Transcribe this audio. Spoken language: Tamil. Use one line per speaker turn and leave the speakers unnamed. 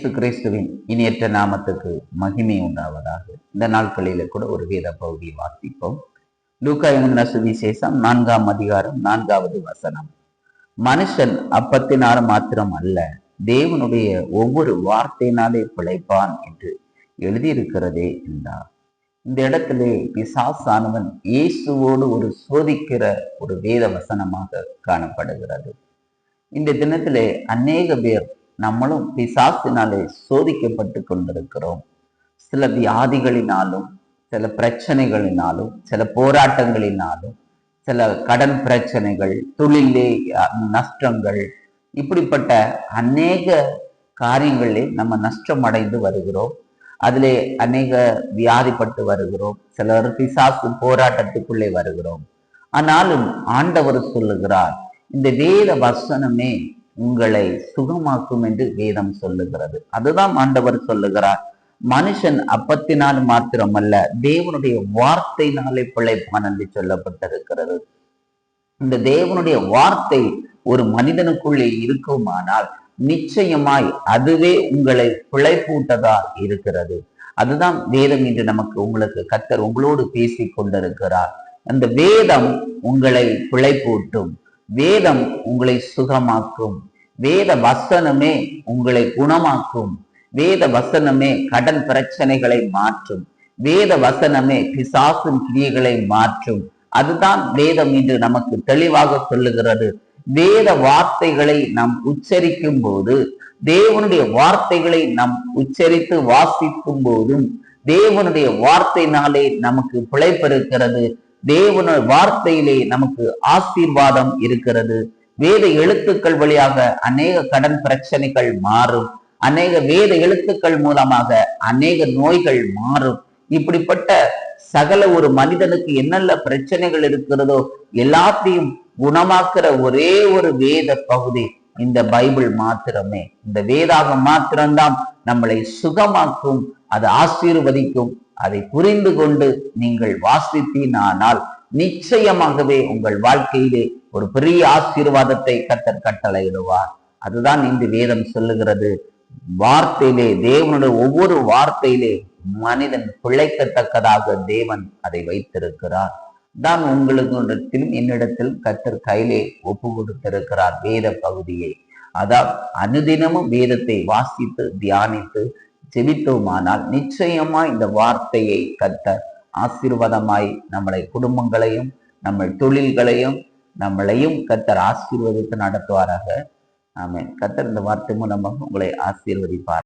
இயேசு கிறிஸ்துவின் இனியற்ற நாமத்துக்கு மகிமை உண்டாவதாக. இந்த நாட்களில கூட ஒரு வேத பகுதியை வாசிப்போம். லூக்கா எழுதின சுவிசேஷம் 4ஆம் அதிகாரம் 4வது வசனம். மனுஷன் அப்பத்தினால மாத்திரம் அல்ல, தேவனுடைய ஒவ்வொரு வார்த்தையினாலே பிழைப்பான் என்று எழுதியிருக்கிறதே என்றார். இந்த இடத்திலே பிசாசானவன் இயேசுவோடு ஒரு சோதிக்கிற ஒரு வேத வசனமாக காணப்படுகிறது. இந்த தினத்திலே அநேக பேர் நம்மளும் பிசாசினாலே சோதிக்கப்பட்டு கொண்டிருக்கிறோம். சில வியாதிகளினாலும், சில பிரச்சனைகளினாலும், சில போராட்டங்களினாலும், சில கடன் பிரச்சனைகள், தொழிலே நஷ்டங்கள், இப்படிப்பட்ட அநேக காரியங்களிலே நம்ம நஷ்டம் அடைந்து வருகிறோம். அதிலே அநேக வியாதிப்பட்டு வருகிறோம். சிலர் பிசாசு போராட்டத்துக்குள்ளே வருகிறோம். ஆனாலும் ஆண்டவர் சொல்லுகிறார், இந்த வேத வசனமே உங்களை சுகமாக்கும் என்று வேதம் சொல்லுகிறது. அதுதான் ஆண்டவர் சொல்லுகிறார். மனுஷன் அப்பத்தினால் மாத்திரமல்ல, தேவனுடைய வார்த்தையினாலே பிழைப்பான் என்று சொல்லப்பட்டிருக்கிறது. இந்த தேவனுடைய வார்த்தை ஒரு மனிதனுக்குள்ளே இருக்குமானால் நிச்சயமாய் அதுவே உங்களை பிழைப்பூட்டதா இருக்கிறது. அதுதான் வேதம் என்று நமக்கு உங்களுக்கு கர்த்தர் உங்களோடு பேசி கொண்டிருக்கிறார். அந்த வேதம் உங்களை பிழைப்பூட்டும். வேதம் உங்களை சுகமாக்கும். வேத வசனமே உங்களை குணமாக்கும். வேத வசனமே கடன் பிரச்சனைகளை மாற்றும். வேத வசனமே பிசாசின் கிரியைகளை மாற்றும். அதுதான் வேதம் என்று நமக்கு தெளிவாக சொல்லுகிறது. வேத வார்த்தைகளை நாம் உச்சரிக்கும் போது, தேவனுடைய வார்த்தைகளை நாம் உச்சரித்து வாசிக்கும் போதும், தேவனுடைய வார்த்தையினாலே நமக்கு பிழைப்பிருக்கிறது. தேவனுடைய வார்த்தையிலே நமக்கு ஆசீர்வாதம் இருக்கிறது. வேத எழுத்துக்கள் வழியாக அநேக கடன் பிரச்சனைகள் மாறும். அநேக வேத எழுத்துக்கள் மூலமாக அநேக நோய்கள் மாறும். இப்படிப்பட்ட சகல ஒரு மனிதனுக்கு என்னென்ன பிரச்சனைகள் இருக்கிறதோ எல்லாத்தையும் குணமாக்குற ஒரே ஒரு வேத பகுதி இந்த பைபிள் மாத்திரமே. இந்த வேதாகம் மாத்திரம்தான் நம்மளை சுகமாக்கும், அது ஆசீர்வதிக்கும். அதை புரிந்து கொண்டு நீங்கள் வாசித்தீனால் நிச்சயமாகவே உங்கள் வாழ்க்கையிலே ஒரு பெரிய ஆசீர்வாதத்தை கர்த்தர் கட்டளையிடுவார். அதுதான் இந்த வேதம் சொல்லுகிறது. வார்த்தையிலே, தேவனுடைய ஒவ்வொரு வார்த்தையிலே மனிதன் பிழைக்கத்தக்கதாக தேவன் அதை வைத்திருக்கிறார். தான் உங்களிடத்திலும் என்னிடத்தில் கர்த்தர் கையிலே ஒப்பு கொடுத்திருக்கிறார் வேத பகுதியை. அதாவது அனுதினமும் வேதத்தை வாசித்து தியானித்து ஜெபித்தோமானால் நிச்சயமா இந்த வார்த்தையை கர்த்தர் ஆசீர்வாதமாய் நம்மளை குடும்பங்களையும் நம்ம தொழில்களையும் நம்மளையும் கர்த்தர் ஆசீர்வதித்து நடத்துவாராக. ஆமென். கர்த்தர் இந்த வார்த்தை மூலமாக உங்களை ஆசீர்வதிப்பார்.